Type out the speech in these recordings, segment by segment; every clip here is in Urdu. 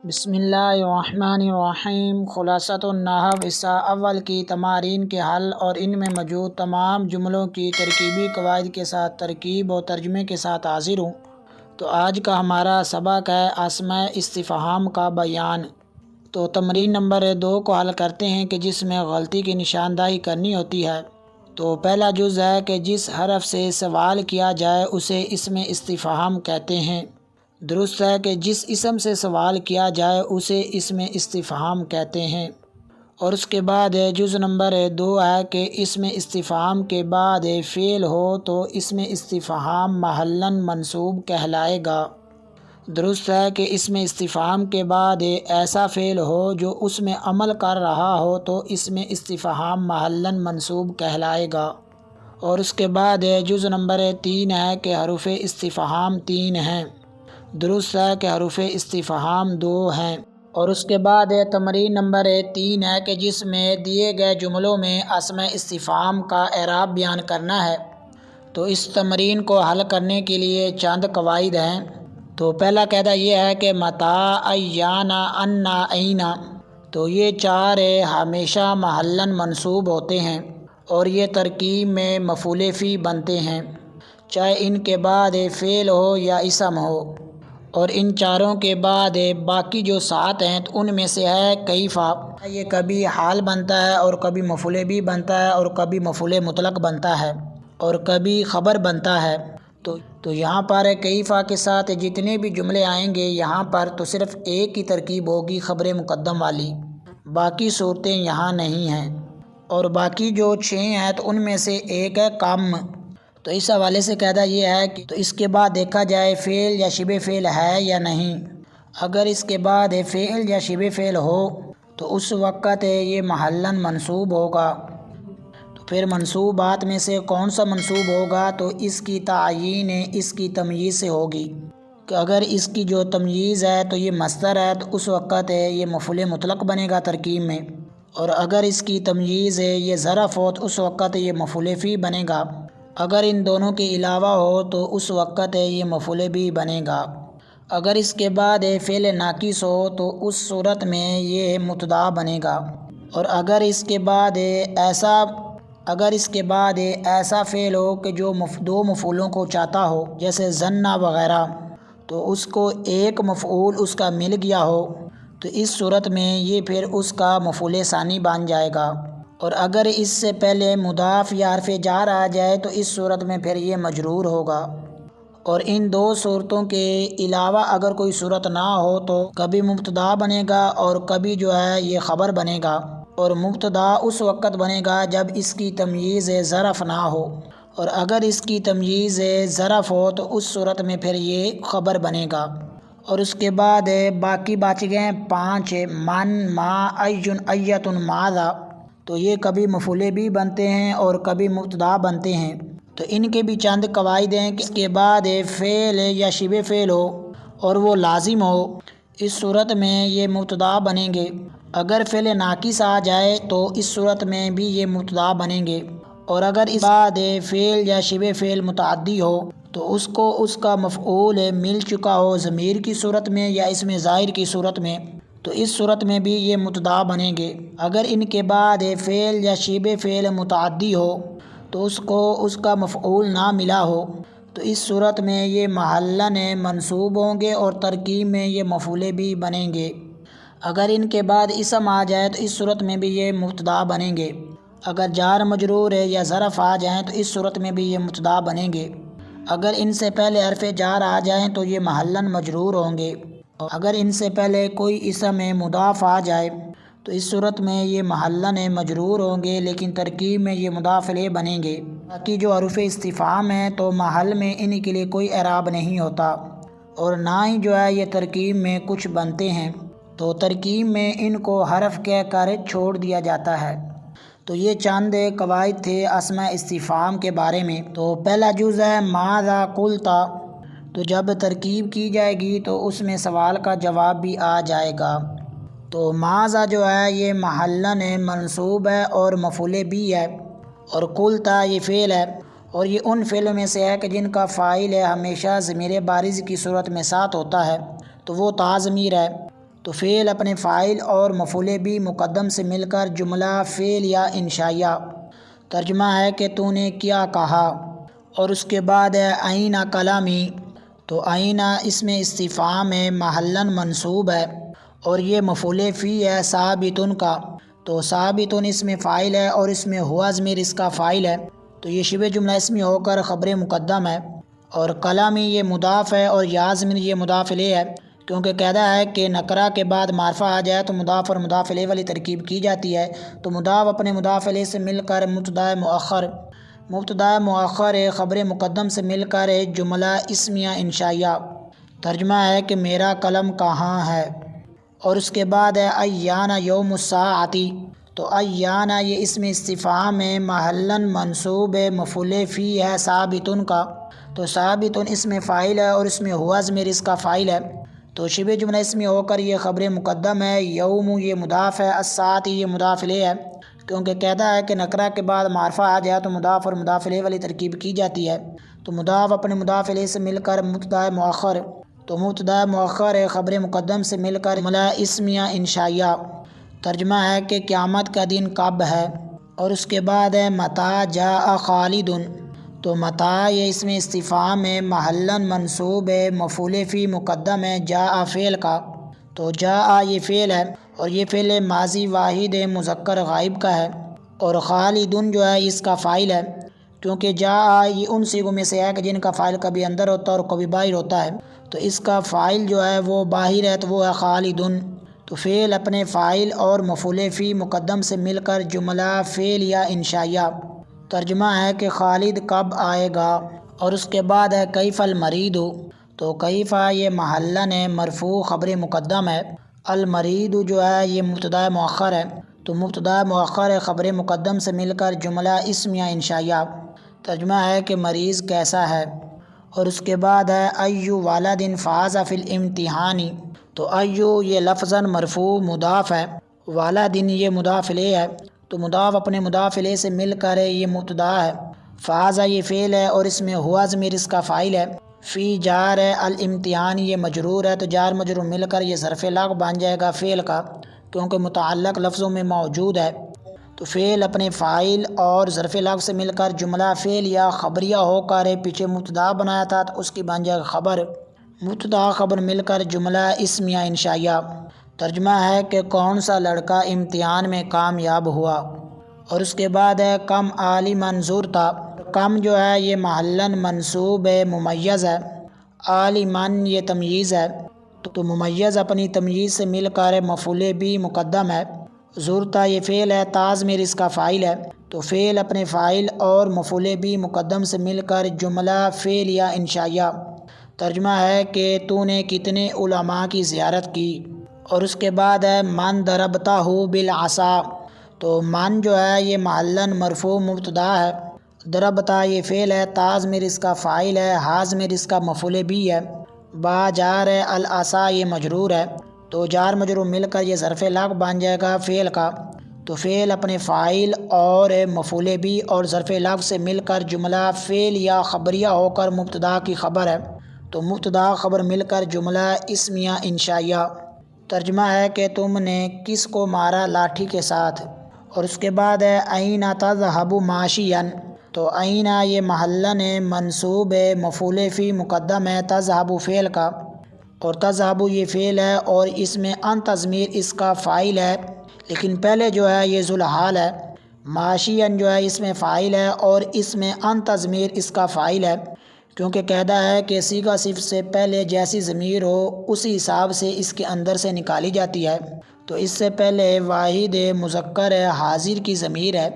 بسم اللہ الرحمن الرحیم۔ خلاصۃ النحو حصہ اول کی تمارین کے حل اور ان میں موجود تمام جملوں کی ترکیبی قواعد کے ساتھ ترکیب اور ترجمے کے ساتھ حاضر ہوں۔ تو آج کا ہمارا سبق ہے اسماء استفہام کا بیان۔ تو تمرین نمبر 2 کو حل کرتے ہیں کہ جس میں غلطی کی نشاندہی کرنی ہوتی ہے۔ تو پہلا جز ہے کہ جس حرف سے سوال کیا جائے اسے اسم استفہام کہتے ہیں۔ درست ہے کہ جس اسم سے سوال کیا جائے اسے اسم استفہام کہتے ہیں۔ اور اس کے بعد جز نمبر 2 ہے کہ اسم استفہام کے بعد فعل ہو تو اسم استفہام محلاً منصوب کہلائے گا۔ درست ہے کہ اسم استفہام کے بعد ایسا فعل ہو جو اس میں عمل کر رہا ہو تو اسم استفہام محلاً منصوب کہلائے گا۔ اور اس کے بعد جز نمبر 3 ہے کہ حروف استفہام 3 ہیں۔ درست ہے کہ حروف استفہام 2 ہیں۔ اور اس کے بعد تمرین نمبر 3 ہے کہ جس میں دیے گئے جملوں میں اسماء استفہام کا اعراب بیان کرنا ہے۔ تو اس تمرین کو حل کرنے کے لیے چند قواعد ہیں۔ تو پہلا قاعدہ یہ ہے کہ متی، اینا، انا، اینا، تو یہ 4 ہمیشہ محلاً منصوب ہوتے ہیں اور یہ ترکیب میں مفعول فی بنتے ہیں، چاہے ان کے بعد فعل ہو یا اسم ہو۔ اور ان چاروں کے بعد باقی جو 7 ہیں تو ان میں سے ہے کیفا، یہ کبھی حال بنتا ہے اور کبھی مفعول بھی بنتا ہے اور کبھی مفعول مطلق بنتا ہے اور کبھی خبر بنتا ہے۔ تو یہاں پر کیفا کے ساتھ جتنے بھی جملے آئیں گے یہاں پر تو صرف ایک ہی ترکیب ہوگی خبر مقدم والی، باقی صورتیں یہاں نہیں ہیں۔ اور باقی جو 6 ہیں تو ان میں سے ایک ہے کم۔ تو اس حوالے سے قاعدہ یہ ہے کہ تو اس کے بعد دیکھا جائے فعل یا شبہ فعل ہے یا نہیں۔ اگر اس کے بعد فعل یا شبہ فعل ہو تو اس وقت یہ محلاً منصوب ہوگا۔ تو پھر منصوبات میں سے کون سا منصوب ہوگا؟ تو اس کی تعیین اس کی تمییز سے ہوگی کہ اگر اس کی جو تمییز ہے تو یہ مصدر ہے تو اس وقت یہ مفعول مطلق بنے گا ترکیب میں، اور اگر اس کی تمییز یہ ظرف ہو تو اس وقت یہ مفعول فی بنے گا۔ اگر ان دونوں کے علاوہ ہو تو اس وقت یہ مفعول بھی بنے گا۔ اگر اس کے بعد فعل ناقص ہو تو اس صورت میں یہ مبتدا بنے گا۔ اور اگر اس کے بعد ایسا فعل ہو کہ جو 2 مفعولوں کو چاہتا ہو جیسے ظن وغیرہ، تو اس کو ایک مفعول اس کا مل گیا ہو تو اس صورت میں یہ پھر اس کا مفعول ثانی بن جائے گا۔ اور اگر اس سے پہلے مضاف یا حرف جار آ جائے تو اس صورت میں پھر یہ مجرور ہوگا۔ اور ان 2 صورتوں کے علاوہ اگر کوئی صورت نہ ہو تو کبھی مبتدا بنے گا اور کبھی جو ہے یہ خبر بنے گا، اور مبتدا اس وقت بنے گا جب اس کی تمییز ظرف نہ ہو، اور اگر اس کی تمییز ظرف ہو تو اس صورت میں پھر یہ خبر بنے گا۔ اور اس کے بعد باقی بچ گئے 5 من، ما، ایٌ، ایۃ، ماذا، تو یہ کبھی مفعول بھی بنتے ہیں اور کبھی مبتدا بنتے ہیں۔ تو ان کے بھی چند قواعد ہیں کہ اس کے بعد فعل یا شبہ فعل ہو اور وہ لازم ہو، اس صورت میں یہ مبتدا بنیں گے۔ اگر فعل ناقص آ جائے تو اس صورت میں بھی یہ مبتدا بنیں گے۔ اور اگر اس بعد فعل یا شبہ فعل متعدی ہو تو اس کو اس کا مفعول مل چکا ہو ضمیر کی صورت میں یا اسم ظاہر کی صورت میں، تو اس صورت میں بھی یہ مبتدا بنیں گے۔ اگر ان کے بعد فعل یا شبہ فعل متعدی ہو تو اس کو اس کا مفعول نہ ملا ہو تو اس صورت میں یہ محلاً منصوب ہوں گے اور ترکیب میں یہ مفعول بھی بنیں گے۔ اگر ان کے بعد اسم آ جائے تو اس صورت میں بھی یہ مبتدا بنیں گے۔ اگر جار مجرور یا ظرف آ جائیں تو اس صورت میں بھی یہ مبتدا بنیں گے۔ اگر ان سے پہلے حرف جار آ جائیں تو یہ محلاً مجرور ہوں گے۔ اگر ان سے پہلے کوئی اسم مضاف آ جائے تو اس صورت میں یہ محلاً مجرور ہوں گے لیکن ترکیب میں یہ مضاف الیہ بنیں گے۔ باقی جو حروف استفہام ہیں تو محل میں ان کے لیے کوئی اعراب نہیں ہوتا اور نہ ہی جو ہے یہ ترکیب میں کچھ بنتے ہیں، تو ترکیب میں ان کو حرف کہہ کر چھوڑ دیا جاتا ہے۔ تو یہ چند قواعد تھے اسماء استفہام کے بارے میں۔ تو پہلا جز ہے ماذا قلت، تو جب ترکیب کی جائے گی تو اس میں سوال کا جواب بھی آ جائے گا۔ تو ماذا جو ہے یہ محلاً منصوب ہے اور مفعول بھی ہے، اور قلت یہ فعل ہے، اور یہ ان فعلوں میں سے ہے کہ جن کا فاعل ہمیشہ ضمیر بارز کی صورت میں ساتھ ہوتا ہے تو وہ تا ضمیر ہے۔ تو فعل اپنے فاعل اور مفعول بھی مقدم سے مل کر جملہ فعل یا انشائیہ۔ ترجمہ ہے کہ تو نے کیا کہا، اور اس کے بعد ہے عین کلامی۔ تو عین اس میں استفہام ہے، محلاً منصوب ہے، اور یہ مفعول فی ہے ثابتن کا۔ تو ثابتن اس میں فاعل ہے اور اس میں ہوا ضمیر اس کا فاعل ہے، تو یہ شبہ جملہ اسمی ہو کر خبر مقدم ہے، اور کلامی یہ مضاف ہے اور یا ضمیر یہ مضاف الیہ ہے، کیونکہ قاعدہ ہے کہ نکرہ کے بعد معرفہ آ جائے تو مضاف اور مضاف الیہ والی ترکیب کی جاتی ہے۔ تو مضاف اپنے مضاف الیہ سے مل کر مبتدا مؤخر خبر مقدم سے مل کر جملہ اسمیہ انشائیہ۔ ترجمہ ہے کہ میرا قلم کہاں ہے، اور اس کے بعد ہے ایان یوم الساعتی۔ تو ایان یہ اسم استفہام ہے، محلاً منصوب ہے، مفعول فی ہے ثابتن کا۔ تو ثابتن اس میں فاعل ہے اور اس میں ہوا ضمیر اس کا فاعل ہے، تو شبہ جملہ اسمی ہو کر یہ خبر مقدم ہے۔ یوم یہ مضاف ہے، الساعتی یہ مضاف الیہ ہے، کیونکہ قاعدہ ہے کہ نکرہ کے بعد معرفہ آ جائے تو مضاف اور مضاف الیہ والی ترکیب کی جاتی ہے۔ تو مضاف اپنے مضاف الیہ سے مل کر مبتدا مؤخر، تو مبتدا مؤخر خبر مقدم سے مل کر جملہ اسمیہ انشائیہ۔ ترجمہ ہے کہ قیامت کا دن کب ہے، اور اس کے بعد ہے متی جاء خالد۔ تو متی یہ اس میں استفہام ہے، محلاً منصوب ہے، مفعول فی مقدم ہے جاء فعل کا۔ تو جاء یہ فعل ہے، اور یہ فعل ماضی واحد مذکر غائب کا ہے، اور خالدن جو ہے اس کا فاعل ہے، کیونکہ جاء یہ ان صیغوں میں سے ہے کہ جن کا فاعل کبھی اندر ہوتا ہے اور کبھی باہر ہوتا ہے، تو اس کا فاعل جو ہے وہ باہر ہے، تو وہ ہے خالدن۔ تو فعل اپنے فاعل اور مفعول فی مقدم سے مل کر جملہ فعل یا انشائیہ۔ ترجمہ ہے کہ خالد کب آئے گا، اور اس کے بعد ہے کیف المرید۔ تو کیف یہ محلاً ہے، مرفوع خبر مقدم ہے، المرید جو ہے یہ مبتدا مؤخر ہے، تو مبتدا مؤخر خبر مقدم سے مل کر جملہ اسمیہ انشائیہ۔ ترجمہ ہے کہ مریض کیسا ہے، اور اس کے بعد ہے ایو والد فاز فی الامتحان۔ تو ایو یہ لفظاً مرفوع مضاف ہے، والدین یہ مضاف الیہ ہے، تو مضاف اپنے مضاف الیہ سے مل کر یہ مبتدا ہے، فاز یہ فعل ہے اور اس میں ہوا ضمیر اس کا فاعل ہے، فی جار ہے، الامتحان یہ مجرور ہے، تو جار مجرور مل کر یہ ظرف لغو بن جائے گا فعل کا، کیونکہ متعلق لفظوں میں موجود ہے۔ تو فعل اپنے فاعل اور ظرف لغو سے مل کر جملہ فعل یا خبریہ ہو کر پیچھے مبتدا بنایا تھا تو اس کی بن جائے گا خبر، مبتدا خبر مل کر جملہ اسمیہ انشائیہ۔ ترجمہ ہے کہ کون سا لڑکا امتحان میں کامیاب ہوا، اور اس کے بعد ہے کم عالما زرتا۔ کم جو ہے یہ محلاً منصوب ہے، ممیز ہے، عالما یہ تمییز ہے، تو ممیز اپنی تمییز سے مل کر مفعول بھی مقدم ہے، زرتا یہ فعل ہے، تا ضمیر اس کا فاعل ہے، تو فعل اپنے فاعل اور مفعول بھی مقدم سے مل کر جملہ فعل یا انشائیہ۔ ترجمہ ہے کہ تو نے کتنے علماء کی زیارت کی، اور اس کے بعد ہے من ضربتہ بالعصا۔ تو من جو ہے یہ محلاً مرفوع مبتدا ہے، ضربتہ یہ فعل ہے، تا ضمیر اس کا فاعل ہے، ہا ضمیر اس کا مفعول بھی ہے، با جار ہے، العصا یہ مجرور ہے، تو جار مجرور مل کر یہ ظرف لغو بن جائے گا فعل کا۔ تو فعل اپنے فاعل اور مفعول بھی اور ظرف لغو سے مل کر جملہ فعل یا خبریہ ہو کر مبتدا کی خبر ہے، تو مبتدا خبر مل کر جملہ اسمیہ انشائیہ۔ ترجمہ ہے کہ تم نے کس کو مارا لاٹھی کے ساتھ، اور اس کے بعد ہے این تذهب ماشیا۔ تو این یہ محلاً منصوب ہے، مفعول فی مقدم ہے، تذهب فعل کا، اور تذهب یہ فعل ہے اور اس میں انت ضمیر اس کا فاعل ہے، لیکن پہلے جو ہے یہ ذوالحال ہے، ماشیا جو ہے اس میں فاعل ہے اور اس میں انت ضمیر اس کا فاعل ہے، کیونکہ قاعدہ ہے کہ صیغہ صفت سے پہلے جیسی ضمیر ہو اسی حساب سے اس کے اندر سے نکالی جاتی ہے، تو اس سے پہلے واحد مذکر حاضر کی ضمیر ہے،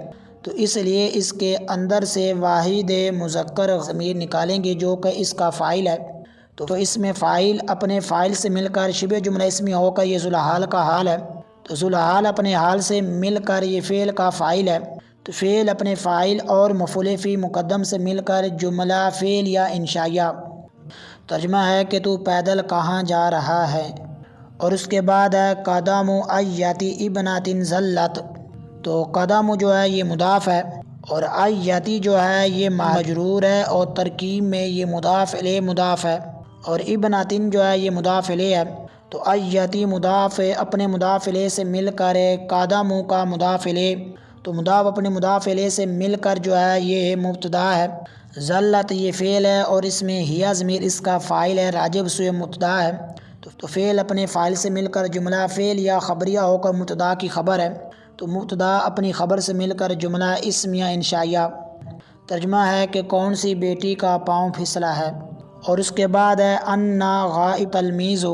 تو اس لیے اس کے اندر سے واحد مذکر ضمیر نکالیں گے جو کہ اس کا فاعل ہے، تو اس میں فاعل اپنے فاعل سے مل کر شبہ جملہ اسمی ہو کر یہ ذوالحال کا حال ہے، تو ذوالحال اپنے حال سے مل کر یہ فعل کا فاعل ہے، تو فعل اپنے فاعل اور مفعول فی مقدم سے مل کر جملہ فعل یا انشائیہ۔ ترجمہ ہے کہ تو پیدل کہاں جا رہا ہے، اور اس کے بعد ہے قدم ایتی ابنۃ ذلت۔ تو قدم جو ہے یہ مضاف ہے، اور ایتی جو ہے یہ مجرور ہے اور ترکیب میں یہ مضاف الیہ مضاف ہے، اور ابنۃ جو ہے یہ مضاف الیہ ہے، تو ایتی مضاف اپنے مضاف الیہ سے مل کر، قدموں کا مضاف الیہ، تو مضاف اپنے مضاف الیہ سے مل کر جو ہے یہ مبتدا ہے، ذلت یہ فعل ہے اور اس میں ہی ضمیر اس کا فاعل ہے، راجب سوئے مبتدا ہے، تو فعل اپنے فاعل سے مل کر جملہ فعل یا خبریہ ہو کر مبتدا کی خبر ہے، تو مبتدا اپنی خبر سے مل کر جملہ اسمیہ انشائیہ۔ ترجمہ ہے کہ کون سی بیٹی کا پاؤں پھسلا ہے، اور اس کے بعد ہے انا غائب تلمیذ،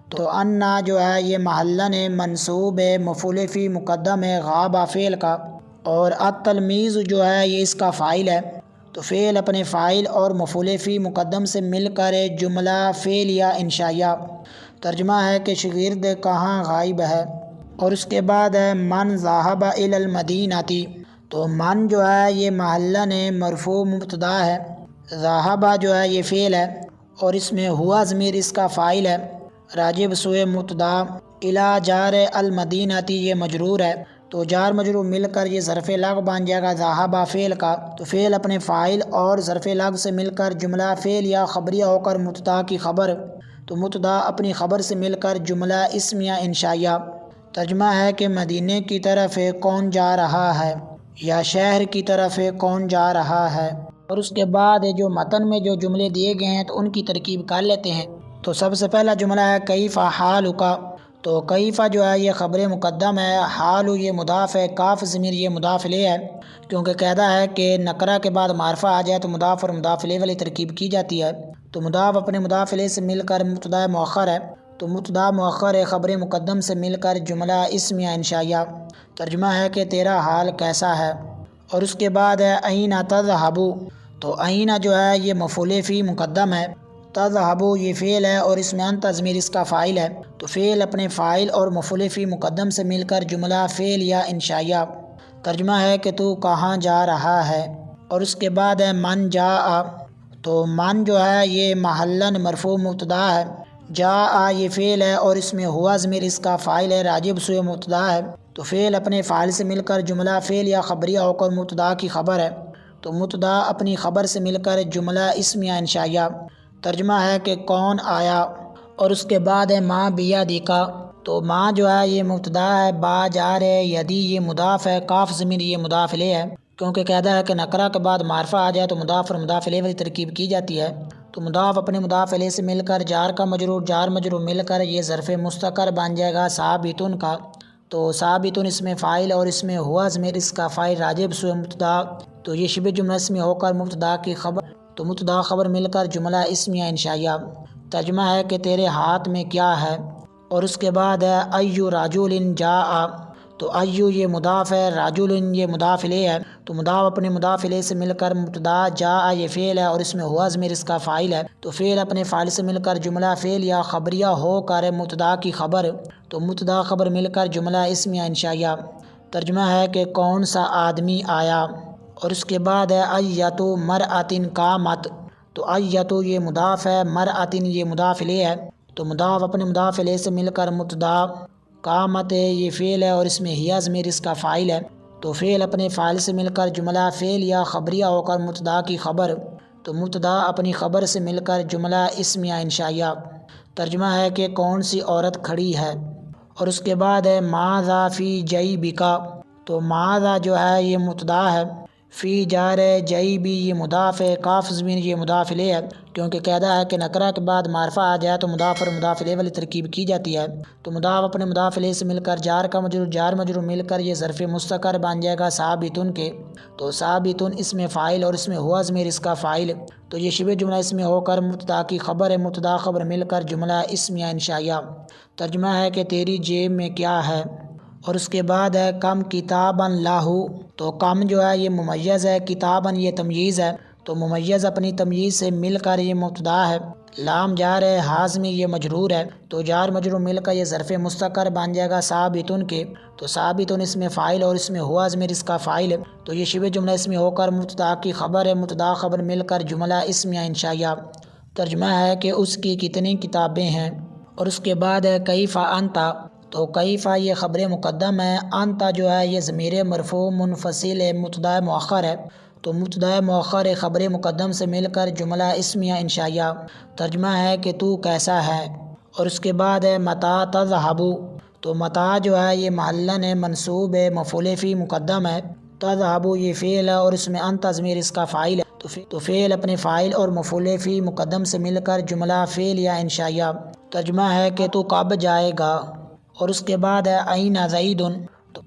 تو انا جو ہے یہ محلن منصوب ہے، مفعول فی مقدم ہے غابہ فعل کا، اور التلمیذ جو ہے یہ اس کا فاعل ہے، تو فعل اپنے فاعل اور مفعول فی مقدم سے مل کر جملہ فعل یا انشائیہ۔ ترجمہ ہے کہ شاگرد کہاں غائب ہے، اور اس کے بعد ہے من ذهب الی المدینہ، تو من جو ہے یہ محلن مرفوع مبتدا ہے، ذهب جو ہے یہ فعل ہے اور اس میں ہوا ضمیر اس کا فاعل ہے، راجب سوئے مبتدا، الی جار المدینہ یہ مجرور ہے، تو جار مجرور مل کر یہ ظرف لغو بن جائے گا ذهب فعل کا، تو فعل اپنے فاعل اور ظرف لغو سے مل کر جملہ فعل یا خبریہ ہو کر مبتدا کی خبر، تو مبتدا اپنی خبر سے مل کر جملہ اسمیہ انشائیہ۔ ترجمہ ہے کہ مدینے کی طرف کون جا رہا ہے، یا شہر کی طرف کون جا رہا ہے۔ اور اس کے بعد جو متن میں جو جملے دیے گئے ہیں تو ان کی ترکیب کر لیتے ہیں۔ تو سب سے پہلا جملہ ہے کیف حالک، تو کیف جو ہے یہ خبر مقدم ہے، حال یہ مضاف ہے، کاف ضمیر یہ مضاف الیہ ہے، کیونکہ قاعدہ ہے کہ نکرہ کے بعد معرفہ آ جائے تو مضاف اور مضاف الیہ والی ترکیب کی جاتی ہے، تو مضاف اپنے مضاف الیہ سے مل کر مبتدا مؤخر ہے، تو مبتدا مؤخر خبر مقدم سے مل کر جملہ اسمیہ انشائیہ۔ ترجمہ ہے کہ تیرا حال کیسا ہے، اور اس کے بعد ہے این تذهب، تو این جو ہے یہ مفعول فی مقدم ہے، تذهب یہ فعل ہے اور اس میں انت ضمیر اس کا فاعل ہے، تو فعل اپنے فاعل اور مفعول فی مقدم سے مل کر جملہ فعل یا انشائیہ۔ ترجمہ ہے کہ تو کہاں جا رہا ہے، اور اس کے بعد ہے من جاء، تو من جو ہے یہ محلن مرفوع مبتدا ہے، جاء یہ فعل ہے اور اس میں ہوا ضمیر اس کا فاعل ہے، راجب سوئے مبتدا ہے، تو فعل اپنے فاعل سے مل کر جملہ فعل یا خبریہ ہو کر مبتدا کی خبر ہے، تو مبتدا اپنی خبر سے مل کر جملہ اسمیہ انشائیہ۔ ترجمہ ہے کہ کون آیا، اور اس کے بعد ہے ما بیدک، تو ما جو ہے یہ مبتدا ہے، با جار ہے، یدی یہ مضاف ہے، کاف ضمیر یہ مضاف الیہ ہے، کیونکہ قاعدہ ہے کہ نکرہ کے بعد معرفہ آ جائے تو مضاف اور مضاف الیہ والی ترکیب کی جاتی ہے، تو مضاف اپنے مضاف الیہ سے مل کر جار کا مجرور جار مجرور مل کر یہ ظرف مستقر بن جائے گا ثابتن کا، تو ثابتن اس میں فاعل اور اس میں ہوا ضمیر اس کا فاعل راجب سوئے مبتدا، تو یہ شبہ جملہ اسمی ہو کر مبتدا کی خبر، تو مبتدا خبر مل کر جملہ اسمیہ انشائیہ۔ ترجمہ ہے کہ تیرے ہاتھ میں کیا ہے، اور اس کے بعد ہے ایو رجل جاء، تو ایو یہ مضاف ہے، رجل یہ مضاف الیہ ہے، تو مضاف اپنے مضاف الیہ سے مل کر مبتدا، جاء یہ فعل ہے اور اس میں ہوا ضمیر اس کا فاعل ہے، تو فعل اپنے فاعل سے مل کر جملہ فعل یا خبریہ ہو کر مبتدا کی خبر، تو مبتدا خبر مل کر جملہ اسمیہ انشائیہ۔ ترجمہ ہے کہ کون سا آدمی آیا، اور اس کے بعد ہے ایتو مرأۃ قامت، تو ایتو یہ مضاف ہے، مرأۃ یہ مضاف الیہ ہے، تو مضاف اپنے مضاف الیہ سے مل کر مبتدا، قامت یہ فعل ہے اور اس میں ہی ضمیر اس کا فاعل ہے، تو فعل اپنے فاعل سے مل کر جملہ فعل یا خبریہ ہو کر مبتدا کی خبر، تو مبتدا اپنی خبر سے مل کر جملہ اسمیہ انشائیہ۔ ترجمہ ہے کہ کون سی عورت کھڑی ہے، اور اس کے بعد ہے ماذا فی جیبک، تو ماذا جو ہے یہ مبتدا ہے، فی جار جیبی یہ مضاف ہے، کاف ضمیر یہ مضاف الیہ ہے، کیونکہ قاعدہ ہے کہ نکرہ کے بعد معرفہ آ جائے تو مضاف اور مضاف الیہ والی ترکیب کی جاتی ہے، تو مضاف اپنے مضاف الیہ سے مل کر جار کا مجرور جار مجرور مل کر یہ ظرف مستقر بن جائے گا ثابتن کے، تو ثابتن اس میں فاعل اور اس میں ہوا ضمیر اس کا فاعل، تو یہ شبہ جملہ اس میں ہو کر مبتدا کی خبر ہے، مبتدا خبر مل کر جملہ اسمیہ انشائیہ۔ ترجمہ ہے کہ تیری جیب میں کیا ہے، اور اس کے بعد ہے کم کتابا لاہو، تو کم جو ہے یہ ممیز ہے، کتابا یہ تمییز ہے، تو ممیز اپنی تمییز سے مل کر یہ مبتدا ہے، لام جار ہے، حازمی یہ مجرور ہے، تو جار مجرور مل کر یہ ظرف مستقر بن جائے گا ثابتن کے، تو ثابتن اس میں فاعل اور اس میں ہوا ضمیر اس کا فاعل ہے، تو یہ شبہ جملہ اس میں ہو کر مبتدا کی خبر ہے، مبتدا خبر مل کر جملہ اسمیہ انشائیہ۔ ترجمہ ہے کہ اس کی کتنی کتابیں ہیں، اور اس کے بعد ہے کیف انت، تو کیف یہ خبر مقدم ہے، انت جو ہے یہ ضمیر مرفوع منفصل مبتدا مؤخر ہے، تو مبتدا مؤخر خبر مقدم سے مل کر جملہ اسمیہ انشائیہ۔ ترجمہ ہے کہ تو کیسا ہے، اور اس کے بعد ہے متا تذہبو، تو متا جو ہے یہ محلن ہے، منصوب ہے، مفعول فی مقدم ہے، تذہبو یہ فعل ہے اور اس میں انت ضمیر اس کا فاعل ہے، تو فعل اپنے فاعل اور مفعول فی مقدم سے مل کر جملہ فعل یا انشائیہ۔ ترجمہ ہے کہ تو کب جائے گا، اور اس کے بعد ہے این زید،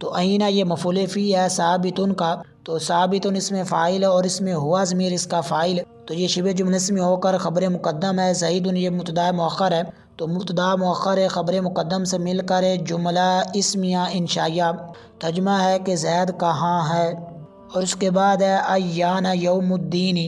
تو این یہ مفعول فی ہے ثابتن کا، تو ثابتن اس میں فاعل ہے اور اس میں ہوا ضمیر اس کا فاعل ہے، تو یہ شبہ جملہ اسمی ہو کر خبر مقدم ہے، زیدن یہ مبتدا مؤخر ہے، تو مبتدا مؤخر ہے خبر مقدم سے مل کر جملہ اسمیہ انشائیہ۔ ترجمہ ہے کہ زید کہاں ہے، اور اس کے بعد ہے ایان یوم الدین،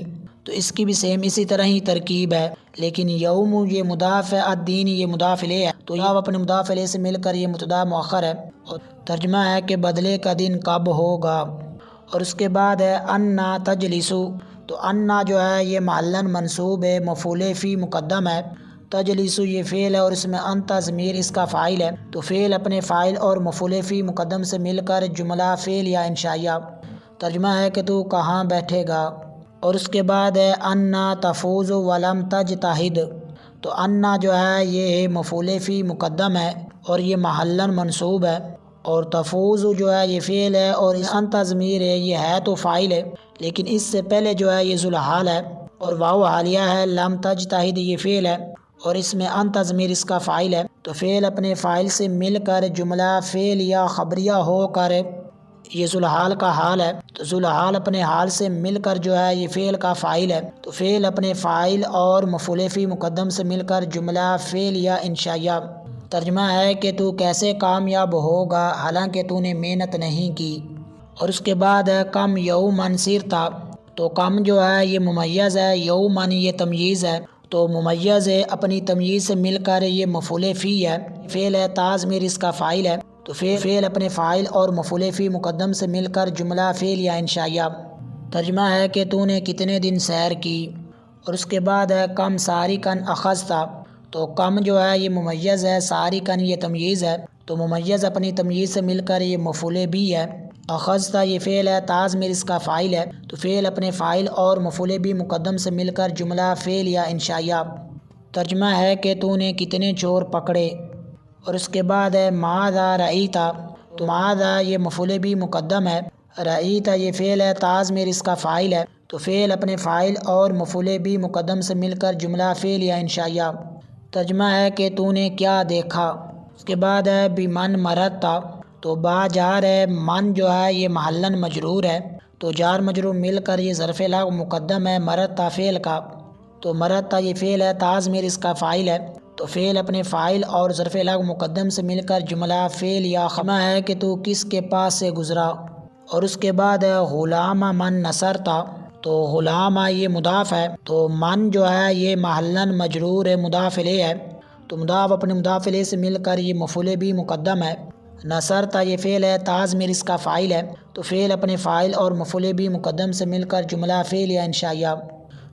تو اس کی بھی سیم اسی طرح ہی ترکیب ہے، لیکن یوم یہ مضاف ہے، الدین یہ مضاف الیہ ہے، تو یہ اپنے مضاف الیہ سے مل کر یہ مبتدا مؤخر ہے، اور ترجمہ ہے کہ بدلے کا دن کب ہوگا۔ اور اس کے بعد ہے انا تجلسو، تو انا جو ہے یہ محلن منصوب ہے، مفعول فی مقدم ہے، تجلسو یہ فعل ہے اور اس میں انت ضمیر اس کا فاعل ہے، تو فعل اپنے فاعل اور مفعول فی مقدم سے مل کر جملہ فعل یا انشائیہ۔ ترجمہ ہے کہ تو کہاں بیٹھے گا، اور اس کے بعد ہے انا تفوز ولم تجتہد، تو انا جو ہے یہ مفعول فی مقدم ہے اور یہ محلن منصوب ہے، اور تفوز جو ہے یہ فعل ہے اور انت ضمیر ہے، یہ ہے تو فاعل ہے لیکن اس سے پہلے جو ہے یہ ذوالحال ہے، اور واو حالیہ ہے، لم تجتہد یہ فعل ہے اور اس میں انت ضمیر اس کا فاعل ہے، تو فعل اپنے فاعل سے مل کر جملہ فعل یا خبریہ ہو کر یہ ذوالحال کا حال ہے، تو ذوالحال اپنے حال سے مل کر جو ہے یہ فعل کا فاعل ہے، تو فعل اپنے فاعل اور مفعول فی مقدم سے مل کر جملہ فعل یا انشائیہ۔ ترجمہ ہے کہ تو کیسے کامیاب ہوگا حالانکہ تو نے محنت نہیں کی۔ اور اس کے بعد ہے کم یومن سرتا، تو کم جو ہے یہ ممیز ہے، یومن یہ تمییز ہے، تو ممیز ہے اپنی تمییز سے مل کر یہ مفعول فی ہے، فعل ہے تا ضمیر اس کا فاعل ہے، تو فعل اپنے فاعل اور مفعول فی مقدم سے مل کر جملہ فعل یا انشائیہ۔ ترجمہ ہے کہ تو نے کتنے دن سیر کی۔ اور اس کے بعد ہے کم سارقن اخذتا، تو کم جو ہے یہ ممیز ہے، سارقن یہ تمییز ہے، تو ممیز اپنی تمییز سے مل کر یہ مفعول بھی ہے، اخذتا یہ فعل ہے تا ضمیر اس کا فاعل ہے، تو فعل اپنے فاعل اور مفعول بھی مقدم سے مل کر جملہ فعل یا انشائیہ۔ ترجمہ ہے کہ تو نے کتنے چور پکڑے۔ اور اس کے بعد ہے ماذا رأیتا، تو ماذا یہ مفعول بھی مقدم ہے، رأیتا یہ فعل ہے تا ضمیر اس کا فاعل ہے، تو فعل اپنے فاعل اور مفعول بھی مقدم سے مل کر جملہ فعل یا انشائیہ۔ ترجمہ ہے کہ تو نے کیا دیکھا۔ اس کے بعد ہے بمن مرتا، تو با جار ہے، من جو ہے یہ محلن مجرور ہے، تو جار مجرور مل کر یہ ظرف لغو مقدم ہے مرتا فعل کا، تو مرتا یہ فعل ہے تا ضمیر اس کا فاعل ہے، تو فعل اپنے فاعل اور ظرف لغو مقدم سے مل کر جملہ فعل یا خبر ہے کہ تو کس کے پاس سے گزرا۔ اور اس کے بعد ہے غلام من نصرتا، تو غلام یہ مضاف ہے، تو من جو ہے یہ محلن مجرور ہے مضاف الیہ ہے، تو مضاف اپنے مضاف الیہ سے مل کر یہ مفعول بھی مقدم ہے، نصرتا یہ فعل ہے تا ضمیر اس کا فاعل ہے، تو فعل اپنے فاعل اور مفعول بھی مقدم سے مل کر جملہ فعل یا انشائیہ۔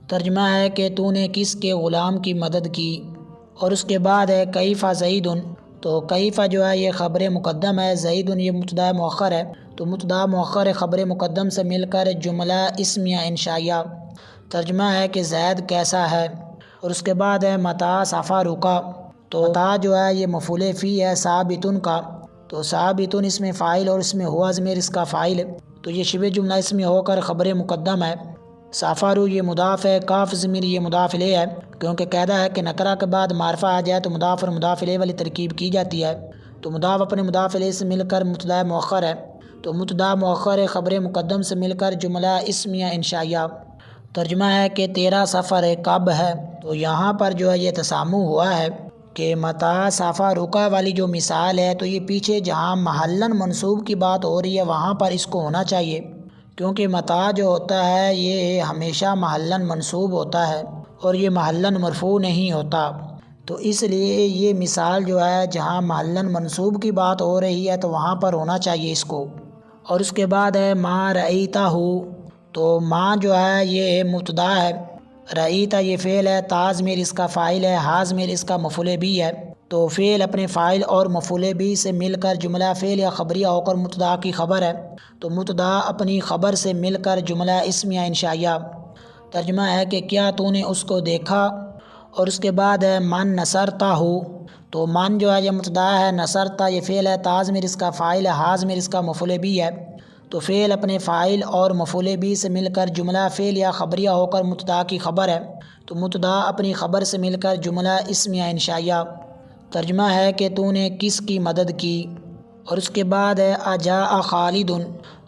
ترجمہ ہے کہ تو نے کس کے غلام کی مدد کی۔ اور اس کے بعد ہے کیف زیدن، تو کیف جو ہے یہ خبر مقدم ہے، زیدن یہ مبتدا مؤخر ہے، تو مبتدا مؤخر خبر مقدم سے مل کر جملہ اسمیہ انشائیہ۔ ترجمہ ہے کہ زید کیسا ہے۔ اور اس کے بعد ہے متا صفا رکا، تو متا جو ہے یہ مفعول فی ہے ثابتن کا، تو ثابتن اس میں فاعل اور اس میں ہوا ضمیر اس کا فاعل ہے، تو یہ شبہ جملہ اسمی ہو کر خبر مقدم ہے، صافارو یہ مضاف ہے، کاف ضمیر یہ مضاف الیہ ہے، کیونکہ قاعدہ ہے کہ نکرہ کے بعد معرفہ آ جائے تو مضاف اور مضاف الیہ والی ترکیب کی جاتی ہے، تو مضاف اپنے مضاف الیہ سے مل کر مبتدا مؤخر ہے، تو مبتدا مؤخر خبر مقدم سے مل کر جملہ اسمیہ انشائیہ۔ ترجمہ ہے کہ تیرا سفر کب ہے، تو یہاں پر جو ہے یہ تسامح ہوا ہے کہ متا صافا رکا والی جو مثال ہے تو یہ پیچھے جہاں محلن منصوب کی بات ہو رہی ہے وہاں پر اس کو ہونا چاہیے، کیونکہ متا جو ہوتا ہے یہ ہمیشہ محلن منصوب ہوتا ہے اور یہ محلن مرفوع نہیں ہوتا، تو اس لیے یہ مثال جو ہے جہاں محلن منصوب کی بات ہو رہی ہے تو وہاں پر ہونا چاہیے اس کو۔ اور اس کے بعد ہے ما رأیتہ، تو ما جو ہے یہ مبتدا ہے، رأیتہ یہ فعل ہے تا ضمیر اس کا فاعل ہے، ہا ضمیر اس کا مفعول بھی ہے، تو فعل اپنے فاعل اور مفعول بھی سے مل کر جملہ فعل یا خبریہ ہو کر مبتدا کی خبر ہے، تو مبتدا اپنی خبر سے مل کر جملہ اسمیہ انشائیہ۔ ترجمہ ہے کہ کیا تو نے اس کو دیکھا۔ اور اس کے بعد ہے من نصرتہ، تو من جو ہے یہ مبتدا ہے، نصرت یہ فعل ہے، تا ضمیر اس کا فاعل ہے، ہا ضمیر اس کا مفعول بھی ہے۔ تو فعل اپنے فاعل اور مفعول بھی سے مل کر جملہ فعل یا خبریہ ہو کر مبتدا کی خبر ہے۔ تو مبتدا اپنی خبر سے مل کر جملہ اسمیہ انشائیہ۔ ترجمہ ہے کہ تو نے کس کی مدد کی، اور اس کے بعد ہے اجاء خالد۔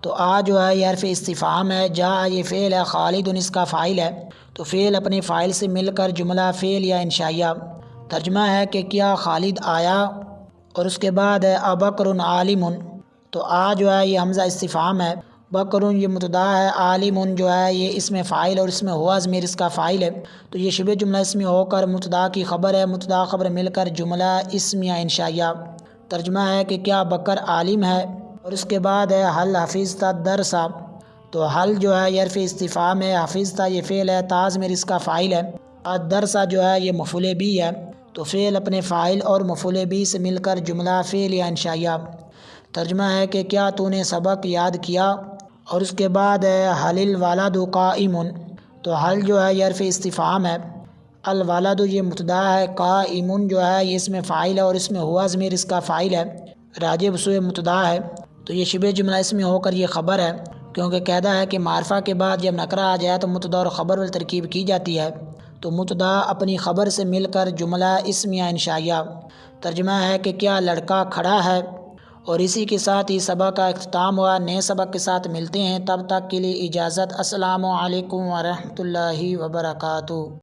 تو آ جو ہے یہ حرف استفہام ہے، جاء یہ فعل ہے، خالد اس کا فاعل ہے۔ تو فعل اپنے فاعل سے مل کر جملہ فعل یا انشائیہ۔ ترجمہ ہے کہ کیا خالد آیا، اور اس کے بعد ہے ابکر عالم۔ تو آ جو ہے یہ حمزہ استفہام ہے، بکر یہ مبتدا ہے، عالم جو ہے یہ اسم فاعل اور اس میں ہوا ضمیر اس کا فاعل ہے۔ تو یہ شبہ جملہ اسمی ہو کر مبتدا کی خبر ہے، مبتدا خبر مل کر جملہ اسمیہ انشائیہ۔ ترجمہ ہے کہ کیا بکر عالم ہے، اور اس کے بعد ہے حل حفظت الدرس۔ تو حل جو ہے یہ حرف استفہام ہے، حفظت یہ فعل ہے، تا ضمیر اس کا فاعل ہے، الدرس جو ہے یہ مفعول بھی ہے۔ تو فعل اپنے فاعل اور مفعول بھی سے مل کر جملہ فعل یا انشائیہ۔ ترجمہ ہے کہ کیا تو نے سبق یاد کیا، اور اس کے بعد ہے حل الولد قائم۔ تو حل جو ہے یہ حرف استفہام ہے، الولد یہ مبتدا ہے، قائم جو ہے یہ اسم فاعل ہے اور اس میں ہوا ضمیر اس کا فاعل ہے، راجع بسوء مبتدا ہے۔ تو یہ شبہ جملہ اسمی ہو کر یہ خبر ہے، کیونکہ قاعدہ ہے کہ معرفہ کے بعد جب نکرہ آ جائے تو مبتدا اور خبر والی ترکیب کی جاتی ہے۔ تو مبتدا اپنی خبر سے مل کر جملہ اسمیہ انشائیہ۔ ترجمہ ہے کہ کیا لڑکا کھڑا ہے، اور اسی کے ساتھ ہی سبق کا اختتام ہوا۔ نئے سبق کے ساتھ ملتے ہیں، تب تک کے لیے اجازت۔ السلام علیکم ورحمۃ اللہ وبرکاتہ۔